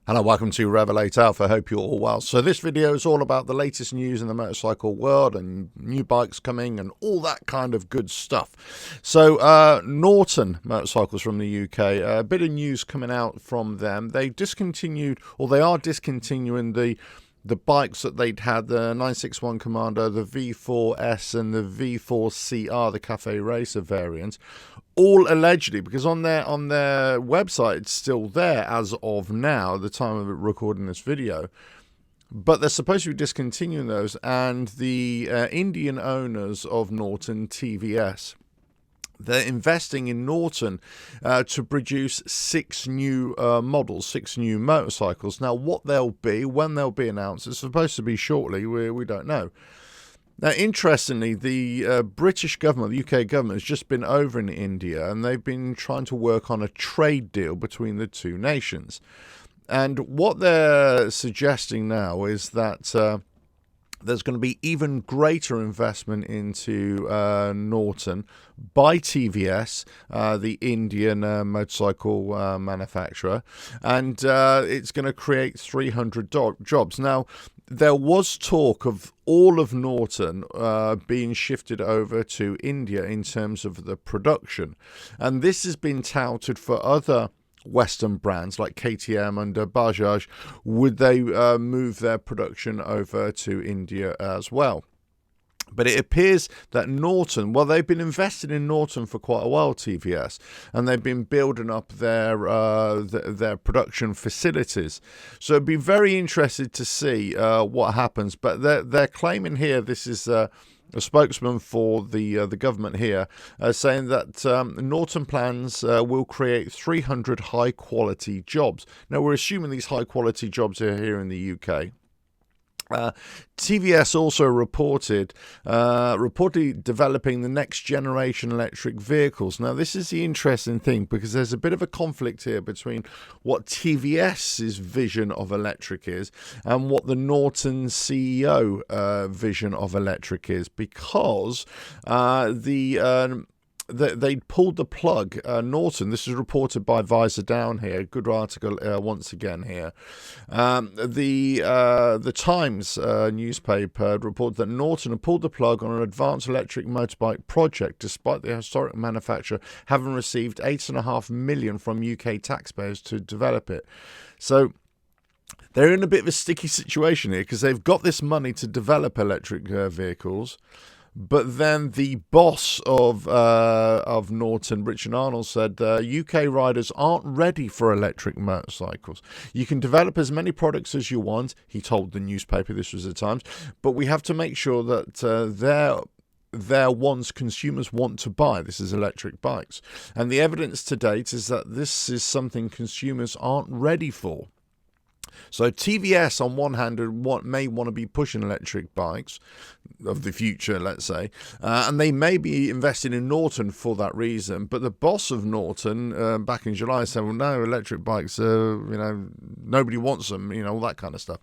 Hello, welcome to RevelatorAlf. I hope you're all well. So this video is all about the latest news in the motorcycle world and new bikes coming and all that kind of good stuff. So Norton motorcycles from the UK, a bit of news coming out from them. They discontinued, or they are discontinuing the bikes that they'd had, the 961 Commando, the V4S and the V4CR, the Cafe Racer variant, all allegedly, because on their website it's still there as of now, the time of recording this video, but they're supposed to be discontinuing those, and the Indian owners of Norton, TVS, they're investing in Norton to produce 6 new models, 6 new motorcycles. Now, what they'll be, when they'll be announced, it's supposed to be shortly, we don't know. Now, interestingly, the British government, the UK government, has just been over in India, and they've been trying to work on a trade deal between the two nations. And what they're suggesting now is that there's going to be even greater investment into Norton by TVS, the Indian motorcycle manufacturer, and it's going to create 300 jobs. Now, there was talk of all of Norton being shifted over to India in terms of the production, and this has been touted for other Western brands like KTM and Bajaj. Would they move their production over to India as well? But it appears that Norton, well, they've been invested in Norton for quite a while, TVS, and they've been building up their production facilities. So it'd be very interested to see what happens. But they're claiming here, this is a spokesman for the government here, saying that Norton plans will create 300 high-quality jobs. Now, we're assuming these high-quality jobs are here in the UK. TVS also reportedly developing the next generation electric vehicles. Now, this is the interesting thing, because there's a bit of a conflict here between what TVS's vision of electric is and what the Norton CEO vision of electric is, because they pulled the plug. Norton, this is reported by Visor Down here, good article once again here. The Times newspaper reported that Norton had pulled the plug on an advanced electric motorbike project, despite the historic manufacturer having received $8.5 million from UK taxpayers to develop it. So they're in a bit of a sticky situation here, because they've got this money to develop electric vehicles. But then the boss of Norton, Richard Arnold, said UK riders aren't ready for electric motorcycles. You can develop as many products as you want, he told the newspaper, this was the Times, but we have to make sure that they're ones consumers want to buy. This is electric bikes. And the evidence to date is that this is something consumers aren't ready for. So TVS, on one hand, may want to be pushing electric bikes of the future, let's say, and they may be investing in Norton for that reason. But the boss of Norton, back in July, said, well, no, electric bikes, nobody wants them, all that kind of stuff.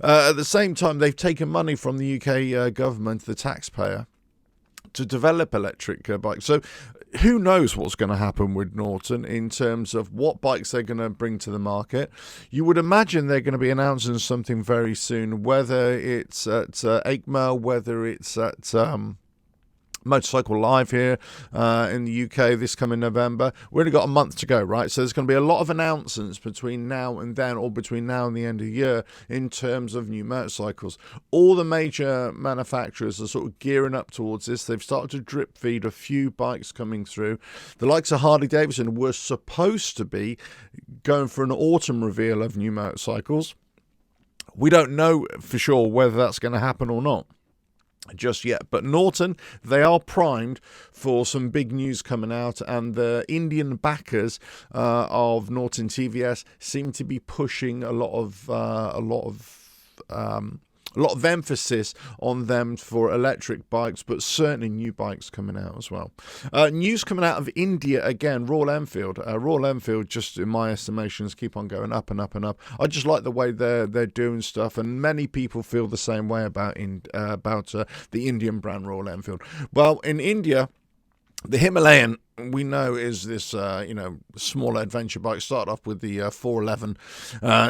At the same time, they've taken money from the UK government, the taxpayer, to develop electric bikes. So who knows what's going to happen with Norton in terms of what bikes they're going to bring to the market. You would imagine they're going to be announcing something very soon, whether it's at EICMA, whether it's at Motorcycle Live here in the UK this coming November. We've only got a month to go, right? So there's going to be a lot of announcements between now and then, or between now and the end of the year, in terms of new motorcycles. All the major manufacturers are sort of gearing up towards this. They've started to drip feed a few bikes coming through. The likes of Harley Davidson were supposed to be going for an autumn reveal of new motorcycles. We don't know for sure whether that's going to happen or not just yet, but Norton, they are primed for some big news coming out, and the Indian backers of Norton TVS seem to be pushing a lot of emphasis on them for electric bikes, but certainly new bikes coming out as well. News coming out of India again, Royal Enfield. Royal Enfield, just in my estimations, keep on going up and up and up. I just like the way they're doing stuff, and many people feel the same way about the Indian brand Royal Enfield. Well, in India, The Himalayan, we know, is this smaller adventure bike. Started off with the 411.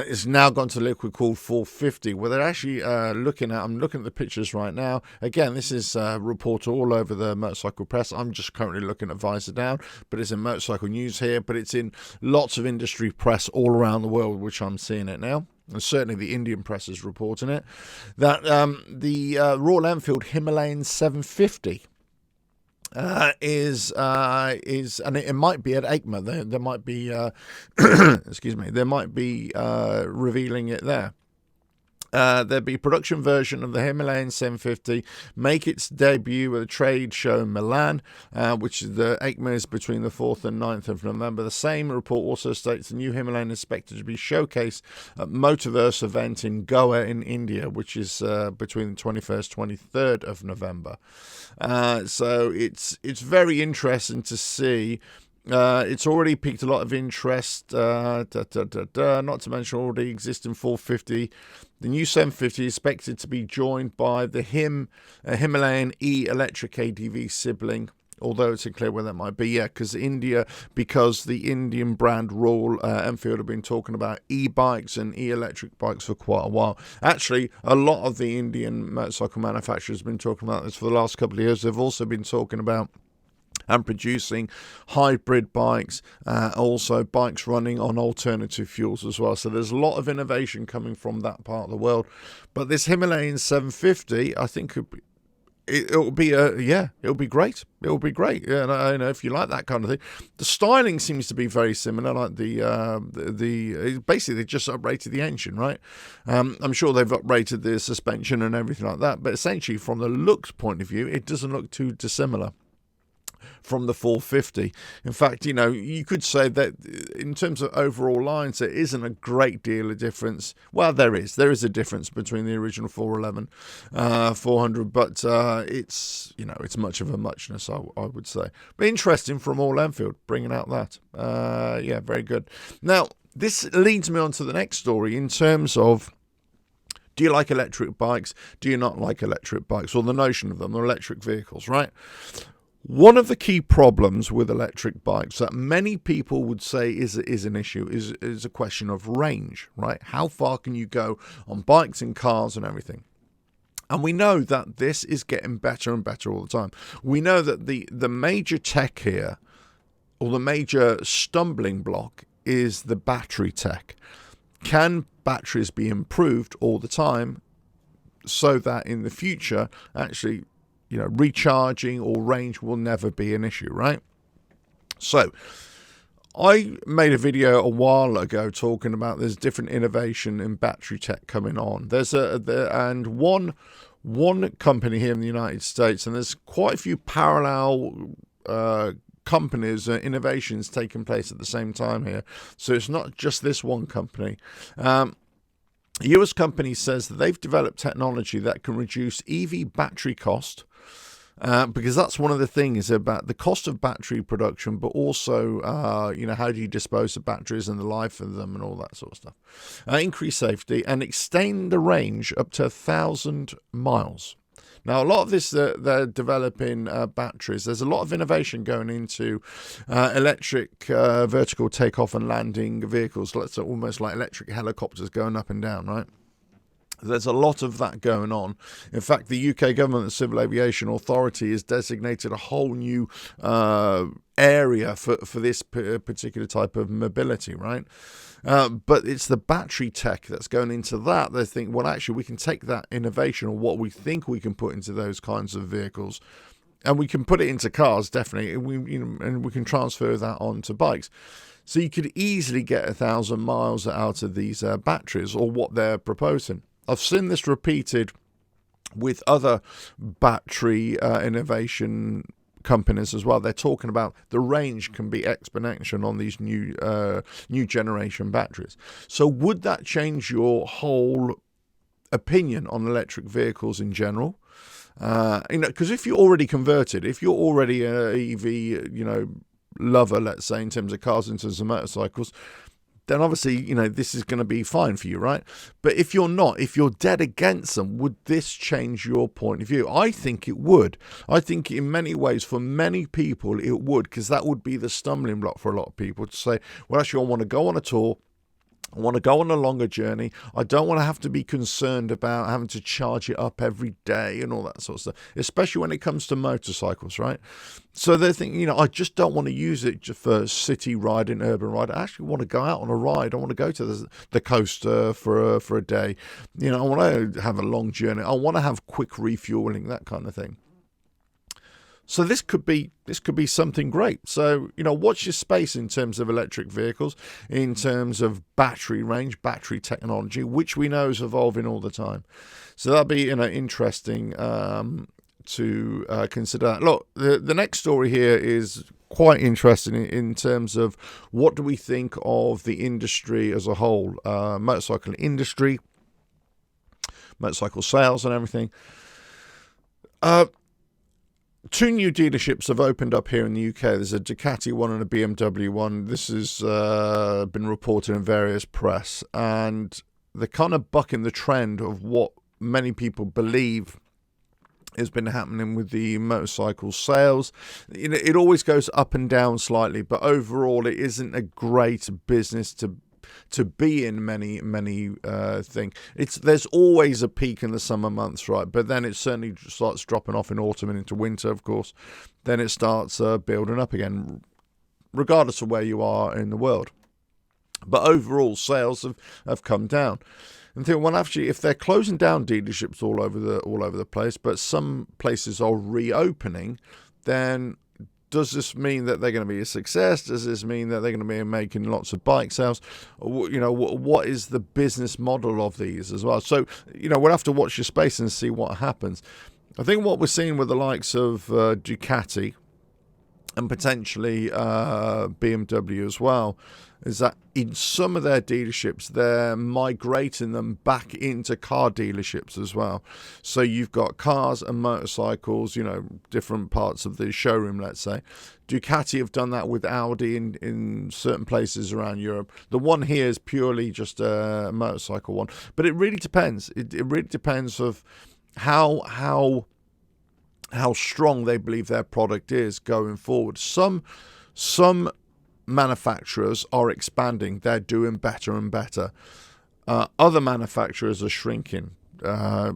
It's now gone to liquid cooled 450. Where they're actually I'm looking at the pictures right now. Again, this is reported all over the motorcycle press. I'm just currently looking at Visor Down, but it's in motorcycle news here. But it's in lots of industry press all around the world, which I'm seeing it now. And certainly the Indian press is reporting it. That the Royal Enfield Himalayan 750. Is and it might be at EICMA. There might be excuse me. There might be revealing it there. There'll be a production version of the Himalayan 750 make its debut at a trade show in Milan, which is the EICMA is between the 4th and 9th of November. The same report also states the new Himalayan is expected to be showcased at Motorverse event in Goa in India, which is between the 21st 23rd of November. So it's very interesting to see. It's already piqued a lot of interest, not to mention already existing 450. The new 750 is expected to be joined by the Himalayan E-Electric ADV sibling, although it's unclear where that might be. Yeah, because the Indian brand Royal Enfield have been talking about e-bikes and e-electric bikes for quite a while. Actually, a lot of the Indian motorcycle manufacturers have been talking about this for the last couple of years. They've also been talking about and producing hybrid bikes, also bikes running on alternative fuels as well. So there's a lot of innovation coming from that part of the world. But this Himalayan 750, I think it'll be great. It'll be great. Yeah, I know if you like that kind of thing. The styling seems to be very similar. Like basically they just uprated the engine, right? I'm sure they've uprated the suspension and everything like that. But essentially, from the looks point of view, it doesn't look too dissimilar from the 450. In fact, you could say that in terms of overall lines, there isn't a great deal of difference. Well, there is a difference between the original 411, 400, but it's much of a muchness, I would say. But interesting from Royal Enfield bringing out that. Yeah, very good. Now, this leads me on to the next story in terms of, do you like electric bikes? Do you not like electric bikes? Or the notion of them, or electric vehicles, right? One of the key problems with electric bikes that many people would say is an issue is a question of range, right? How far can you go on bikes and cars and everything? And we know that this is getting better and better all the time. We know that the major tech here, or the major stumbling block, is the battery tech. Can batteries be improved all the time so that in the future, actually, recharging or range will never be an issue, right? So I made a video a while ago talking about there's different innovation in battery tech coming on. And one company here in the United States, and there's quite a few parallel companies, innovations taking place at the same time here. So it's not just this one company. A US company says that they've developed technology that can reduce EV battery cost, because that's one of the things about the cost of battery production, but also, how do you dispose of batteries and the life of them and all that sort of stuff. Increase safety and extend the range up to 1,000 miles. Now, a lot of this, they're developing batteries. There's a lot of innovation going into electric vertical takeoff and landing vehicles. Let's say almost like electric helicopters going up and down, right? There's a lot of that going on. In fact, the UK government, the Civil Aviation Authority, has designated a whole new area for this particular type of mobility, right? But it's the battery tech that's going into that. They think, well, actually, we can take that innovation, or what we think we can put into those kinds of vehicles, and we can put it into cars, definitely, and we can transfer that onto bikes. So you could easily get 1,000 miles out of these batteries, or what they're proposing. I've seen this repeated with other battery innovation companies as well. They're talking about the range can be exponential on these new generation batteries. So would that change your whole opinion on electric vehicles in general? Because if you're already converted, if you're already an EV, lover, let's say, in terms of cars, in terms of motorcycles, then obviously, this is going to be fine for you, right? But if you're not, if you're dead against them, would this change your point of view? I think it would. I think in many ways, for many people, it would, because that would be the stumbling block for a lot of people to say, well, actually, I want to go on a tour. I want to go on a longer journey. I don't want to have to be concerned about having to charge it up every day and all that sort of stuff, especially when it comes to motorcycles, right? So they're thinking, I just don't want to use it just for city riding, urban ride. I actually want to go out on a ride. I want to go to the coast for a day. I want to have a long journey. I want to have quick refueling, that kind of thing. So this could be something great. So, watch your space in terms of electric vehicles, in terms of battery range, battery technology, which we know is evolving all the time. So that'll be interesting to consider that. Look, the next story here is quite interesting in terms of what do we think of the industry as a whole, motorcycle industry, motorcycle sales and everything. Two new dealerships have opened up here in the UK. There's a Ducati one and a BMW one. This has been reported in various press, and they're kind of bucking the trend of what many people believe has been happening with the motorcycle sales. It always goes up and down slightly, but overall it isn't a great business to be in many things. There's always a peak in the summer months, right? But then it certainly starts dropping off in autumn and into winter, of course. Then it starts building up again, regardless of where you are in the world. But overall, sales have come down. And think, well, actually, if they're closing down dealerships all over the place, but some places are reopening, then does this mean that they're going to be a success? Does this mean that they're going to be making lots of bike sales? What is the business model of these as well? So, we'll have to watch your space and see what happens. I think what we're seeing with the likes of Ducati and potentially BMW as well is that in some of their dealerships, they're migrating them back into car dealerships as well. So you've got cars and motorcycles, different parts of the showroom, let's say. Ducati have done that with Audi in certain places around Europe. The one here is purely just a motorcycle one. But it really depends. It really depends of how strong they believe their product is going forward. Some manufacturers are expanding. They're doing better and better. Other manufacturers are shrinking. There are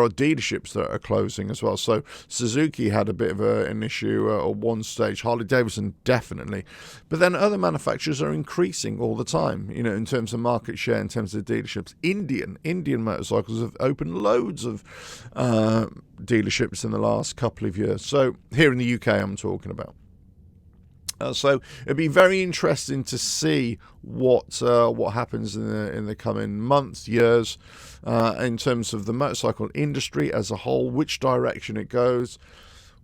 dealerships that are closing as well. So Suzuki had a bit of an issue at one stage. Harley Davidson definitely. But then other manufacturers are increasing all the time, in terms of market share, in terms of dealerships. Indian motorcycles have opened loads of dealerships in the last couple of years. So here in the UK, I'm talking about. So it'd be very interesting to see what happens in the coming months, years, in terms of the motorcycle industry as a whole, which direction it goes,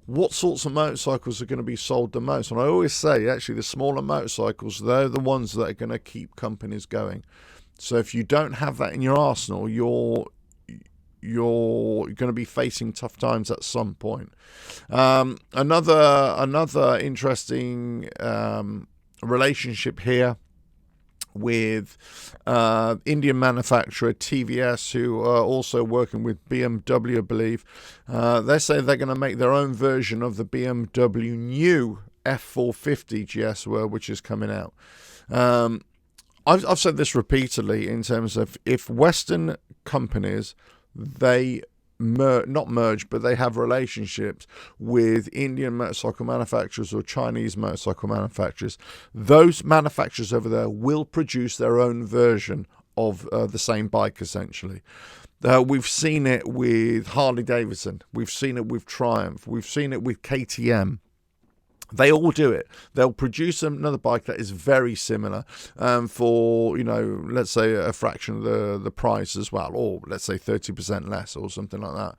what sorts of motorcycles are going to be sold the most. And I always say, actually, the smaller motorcycles, they're the ones that are going to keep companies going. So if you don't have that in your arsenal, you're going to be facing tough times at some point. Another interesting relationship here with Indian manufacturer TVS, who are also working with BMW, I believe. They say they're going to make their own version of the BMW new F450 GS, which is coming out. I've said this repeatedly in terms of if Western companies, they not merge, but they have relationships with Indian motorcycle manufacturers or Chinese motorcycle manufacturers, those manufacturers over there will produce their own version of the same bike, essentially. We've seen it with Harley Davidson. We've seen it with Triumph. We've seen it with KTM. They all do it. They'll produce another bike that is very similar for, let's say a fraction of the price as well, or let's say 30% less or something like that.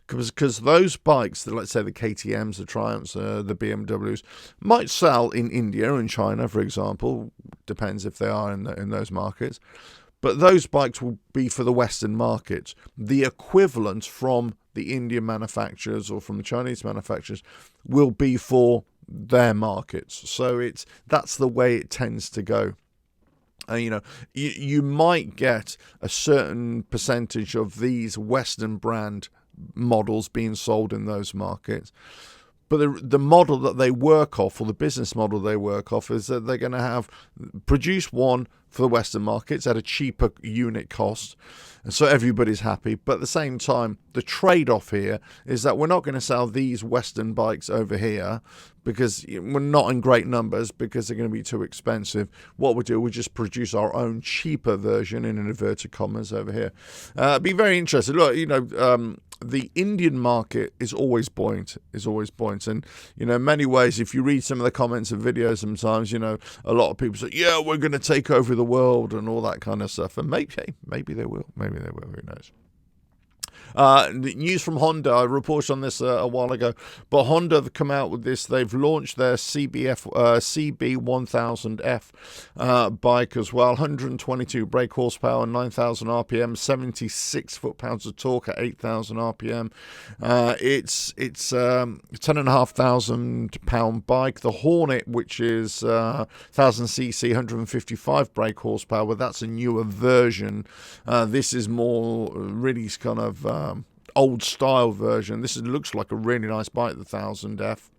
Because those bikes, let's say the KTMs, the Triumphs, the BMWs, might sell in India and China, for example. Depends if they are in those markets. But those bikes will be for the Western markets. The equivalent from the Indian manufacturers or from the Chinese manufacturers will be for their markets. So that's the way it tends to go. You might get a certain percentage of these Western brand models being sold in those markets. But the model that they work off, or the business model they work off, is that they're going to produce one for the Western markets at a cheaper unit cost. And so everybody's happy. But at the same time, the trade-off here is that we're not going to sell these Western bikes over here because we're not in great numbers because they're going to be too expensive. What we'll do, we'll just produce our own cheaper version, in inverted commas, over here. Be very interested. Look, the Indian market is always buoyant, and in many ways, if you read some of the comments and videos, sometimes a lot of people say, yeah, we're going to take over the world and all that kind of stuff, and maybe they will, who knows. News from Honda. I reported on this a while ago, but Honda have come out with this. They've launched their CB1000F bike as well. 122 brake horsepower, 9,000 RPM, 76 foot-pounds of torque at 8,000 RPM. It's a 10,500 pound bike. The Hornet, which is 1000cc, 155 brake horsepower, well, that's a newer version. This is more really kind of old style version. This looks like a really nice bike, the 1000F.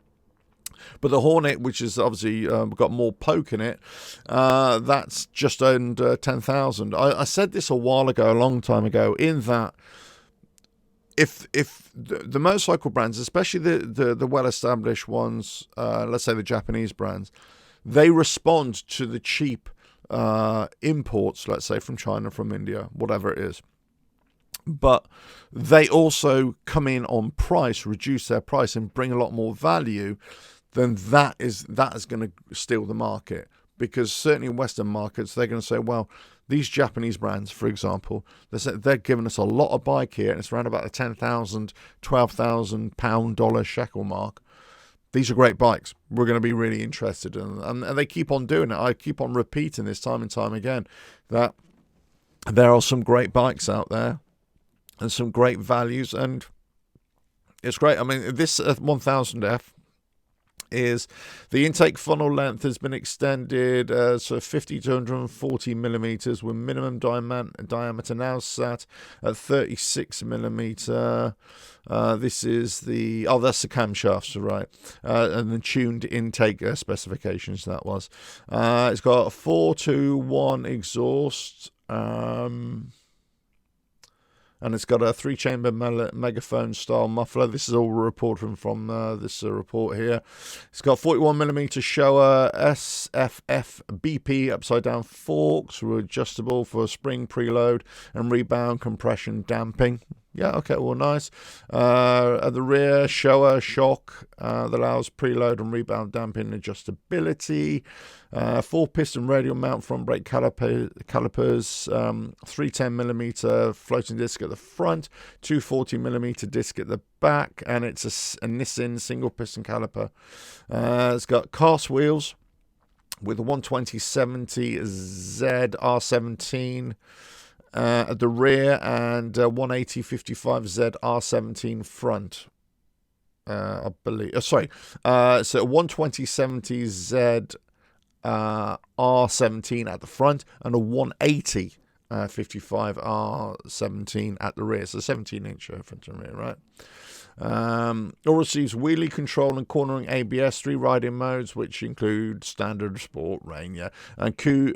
But the Hornet, which is obviously got more poke in it, that's just under 10,000. I said this a while ago, a long time ago, in that if the motorcycle brands, especially the well-established ones, let's say the Japanese brands, they respond to the cheap imports, let's say from China, from India, whatever it is. But they also come in on price, reduce their price, and bring a lot more value. Then that is going to steal the market, because certainly in Western markets they're going to say, well, these Japanese brands, for example, they're giving us a lot of bike here, and it's around about the 10,000, 12,000 pound shekel mark. These are great bikes. We're going to be really interested in them. And they keep on doing it. I keep on repeating this time and time again, that there are some great bikes out there and some great values, and it's great. I mean, this 1000F is, the intake funnel length has been extended, so 50 to 140 millimeters, with minimum diameter now sat at 36 millimeter. This is that's the camshafts, right? And the tuned intake specifications, that was. It's got a 4-to-1 exhaust. And it's got a 3-chamber megaphone style muffler. This is all reported from this report here. It's got 41mm Showa SFF BP upside down forks, were adjustable for spring preload and rebound compression damping. Yeah, okay, well, nice. At the rear, Showa shock that allows preload and rebound damping adjustability. 4-piston radial mount front brake calipers, 310mm floating disc at the front, 240mm disc at the back, and it's a Nissin single-piston caliper. It's got cast wheels with a 120/70 ZR17 at the rear, and 180/55 ZR17 front. I believe. So a 120/70 R17 at the front, and a 180/55 R17 at the rear. So 17-inch front and rear, right? All receives wheelie control and cornering ABS, 3 riding modes, which include standard, sport, rain, and two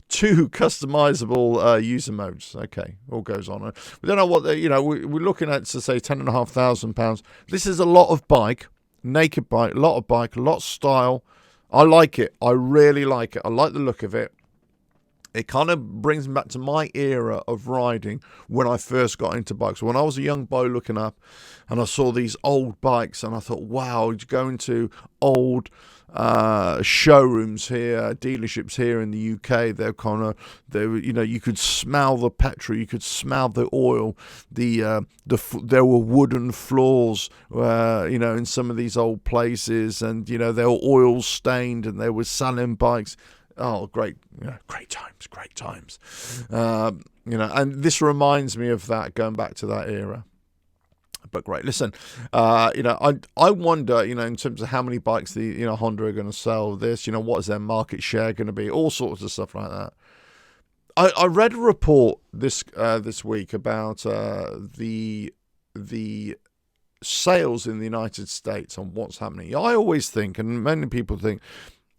customizable user modes. Okay, all goes on. We don't know what we're looking at, to say £10,500. This is a lot of bike, naked bike, a lot of bike, a lot of style. I like it. I really like it. I like the look of it. It kind of brings me back to my era of riding when I first got into bikes. When I was a young boy looking up and I saw these old bikes, and I thought, wow, you go into old showrooms here, dealerships here in the UK, you could smell the petrol, you could smell the oil, there were wooden floors, in some of these old places, and they were oil stained, and they were selling bikes. Oh, great times. And this reminds me of that, going back to that era. But great. Listen, I wonder, in terms of how many bikes the Honda are going to sell this. What is their market share going to be? All sorts of stuff like that. I read a report this week about the sales in the United States and what's happening. I always think, and many people think,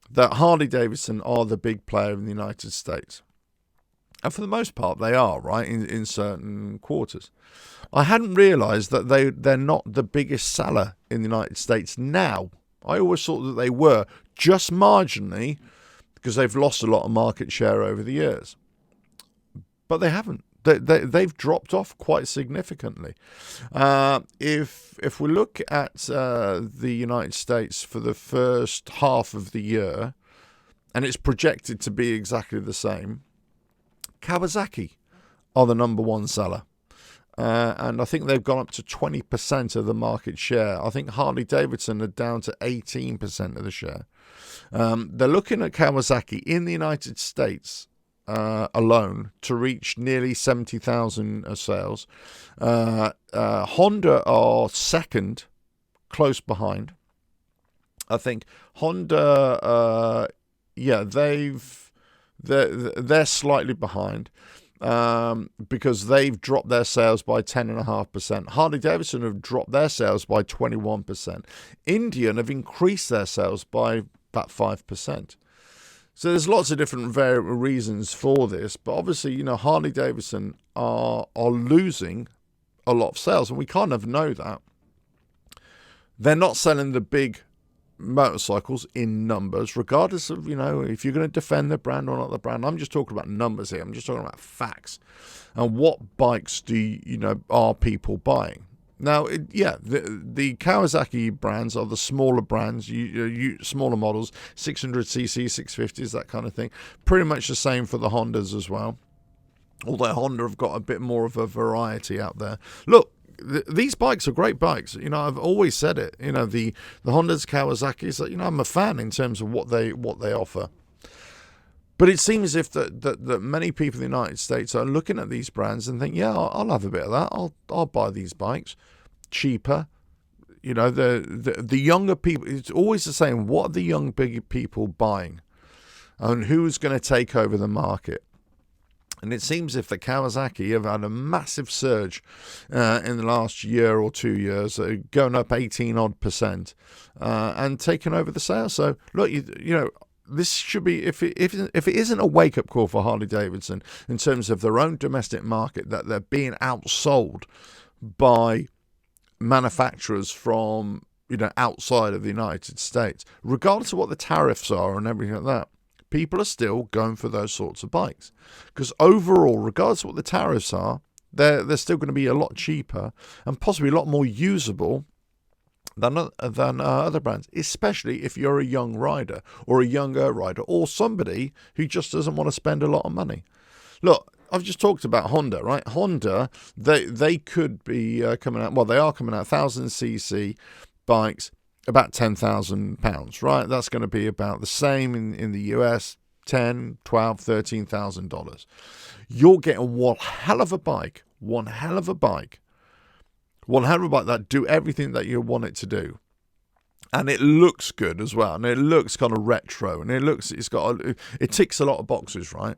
that Harley Davidson are the big player in the United States. And for the most part, they are, right, in certain quarters. I hadn't realised that they're not the biggest seller in the United States now. I always thought that they were, just marginally, because they've lost a lot of market share over the years. But they haven't. They've dropped off quite significantly. If we look at the United States for the first half of the year, and it's projected to be exactly the same, Kawasaki are the number one seller. And I think they've gone up to 20% of the market share. I think Harley Davidson are down to 18% of the share. They're looking at Kawasaki in the United States alone to reach nearly 70,000 sales. Honda are second, close behind. I think Honda, they're slightly behind. Because they've dropped their sales by 10.5%. Harley Davidson have dropped their sales by 21%. Indian have increased their sales by about 5%. So there's lots of different reasons for this, but obviously, Harley Davidson are losing a lot of sales, and we kind of know that. They're not selling the big motorcycles in numbers, regardless of, if you're going to defend the brand or not the brand. I'm just talking about numbers here. I'm just talking about facts. And what bikes are people buying? Now, the Kawasaki brands are the smaller brands, smaller models, 600cc, 650s, that kind of thing. Pretty much the same for the Hondas as well. Although Honda have got a bit more of a variety out there. Look, these bikes are great bikes. I've always said it. The Hondas, Kawasaki's. I'm a fan in terms of what they offer. But it seems as if that many people in the United States are looking at these brands and think, yeah, I'll have a bit of that. I'll buy these bikes cheaper. The younger people. It's always the same. What are the young big people buying, and who's going to take over the market? And it seems if the Kawasaki have had a massive surge in the last year or 2 years, going up 18% and taking over the sales. So look, this should be, if it isn't a wake up call for Harley Davidson in terms of their own domestic market, that they're being outsold by manufacturers from outside of the United States, regardless of what the tariffs are and everything like that. People are still going for those sorts of bikes because overall, regardless of what the tariffs are, they're still going to be a lot cheaper and possibly a lot more usable than other brands, especially if you're a young rider or a younger rider or somebody who just doesn't want to spend a lot of money. Look, I've just talked about Honda, right? Honda, they could be coming out. Well, they are coming out 1,000cc bikes. About £10,000, right? That's going to be about the same in the US, $10,000, $12,000, $13,000. You're getting one hell of a bike that do everything that you want it to do. And it looks good as well. And it looks kind of retro. And it ticks a lot of boxes, right?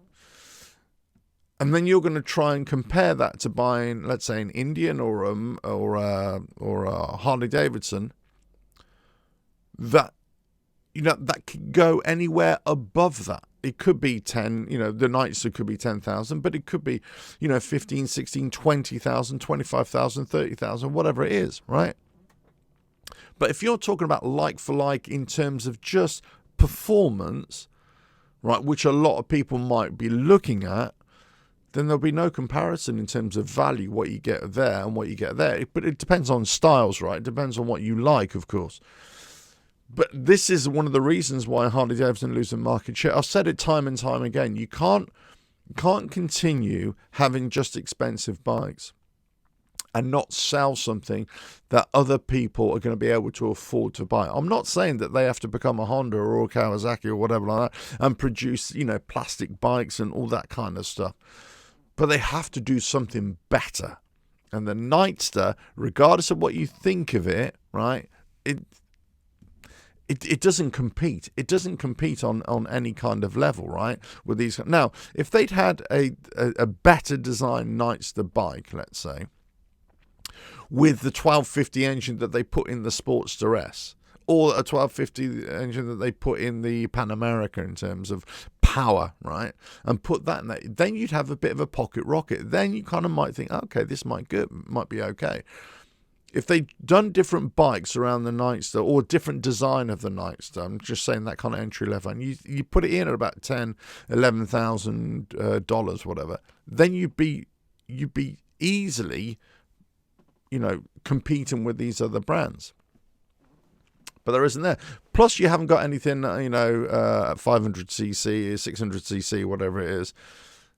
And then you're going to try and compare that to buying, let's say, an Indian or a Harley Davidson. That could go anywhere above that. It could be 10, the Nitzer could be 10,000, but it could be, 15, 16, 20,000, 25,000, 30,000, whatever it is, right? But if you're talking about like for like in terms of just performance, right, which a lot of people might be looking at, then there'll be no comparison in terms of value, what you get there and what you get there. But it depends on styles, right? It depends on what you like, of course. But this is one of the reasons why Harley Davidson losing market share. I've said it time and time again. You can't continue having just expensive bikes and not sell something that other people are going to be able to afford to buy. I'm not saying that they have to become a Honda or a Kawasaki or whatever like that and produce, plastic bikes and all that kind of stuff. But they have to do something better. And the Nightster, regardless of what you think of it, right, it doesn't compete. It doesn't compete on any kind of level, right, with these. Now, if they'd had a better designed Nightster bike, let's say, with the 1250 engine that they put in the Sportster S, or a 1250 engine that they put in the Pan America in terms of power, right, and put that in there, then you'd have a bit of a pocket rocket. Then you kind of might think, okay, this might be okay. If they'd done different bikes around the Nightster, or different design of the Nightster, I'm just saying that kind of entry level, and you put it in at about $11,000, whatever, then you'd be easily, competing with these other brands. But there isn't there. Plus, you haven't got anything, at 500cc, 600cc, whatever it is.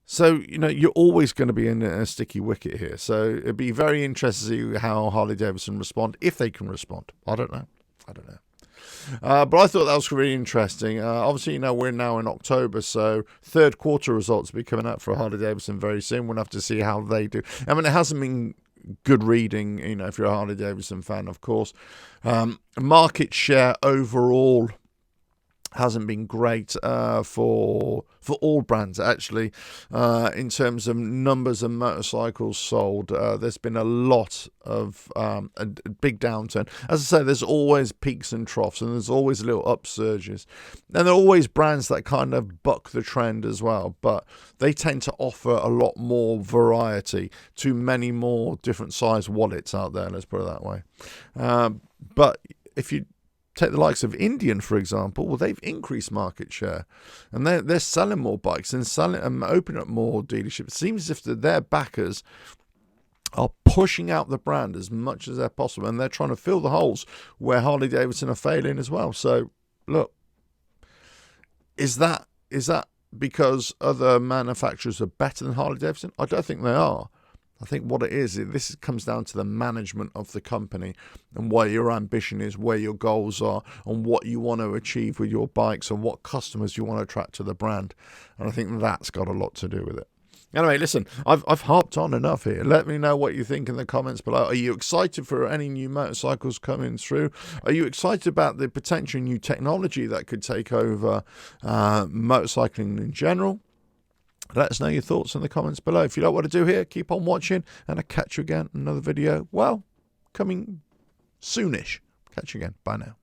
So, you're always going to be in a sticky wicket here. So it'd be very interesting to see how Harley-Davidson respond, if they can respond. I don't know. But I thought that was really interesting. Obviously, we're now in October, so third quarter results will be coming out for Harley-Davidson very soon. We'll have to see how they do. I mean, it hasn't been good reading, if you're a Harley-Davidson fan, of course. Market share overall hasn't been great for all brands, actually, in terms of numbers of motorcycles sold. There's been a lot of a big downturn. As I say, there's always peaks and troughs, and there's always little upsurges, and there are always brands that kind of buck the trend as well, but they tend to offer a lot more variety to many more different size wallets out there, let's put it that way. But if you take the likes of Indian, for example, well, they've increased market share, and they're selling more bikes and opening up more dealerships. It seems as if their backers are pushing out the brand as much as they're possible, and they're trying to fill the holes where Harley-Davidson are failing as well. So, look, is that because other manufacturers are better than Harley-Davidson? I don't think they are. I think what it is, this comes down to the management of the company and what your ambition is, where your goals are, and what you want to achieve with your bikes, and what customers you want to attract to the brand. And I think that's got a lot to do with it. Anyway, listen, I've harped on enough here. Let me know what you think in the comments below. Are you excited for any new motorcycles coming through? Are you excited about the potential new technology that could take over motorcycling in general? Let us know your thoughts in the comments below. If you like what I do here, keep on watching, and I'll catch you again in another video. Well, coming soonish. Catch you again. Bye now.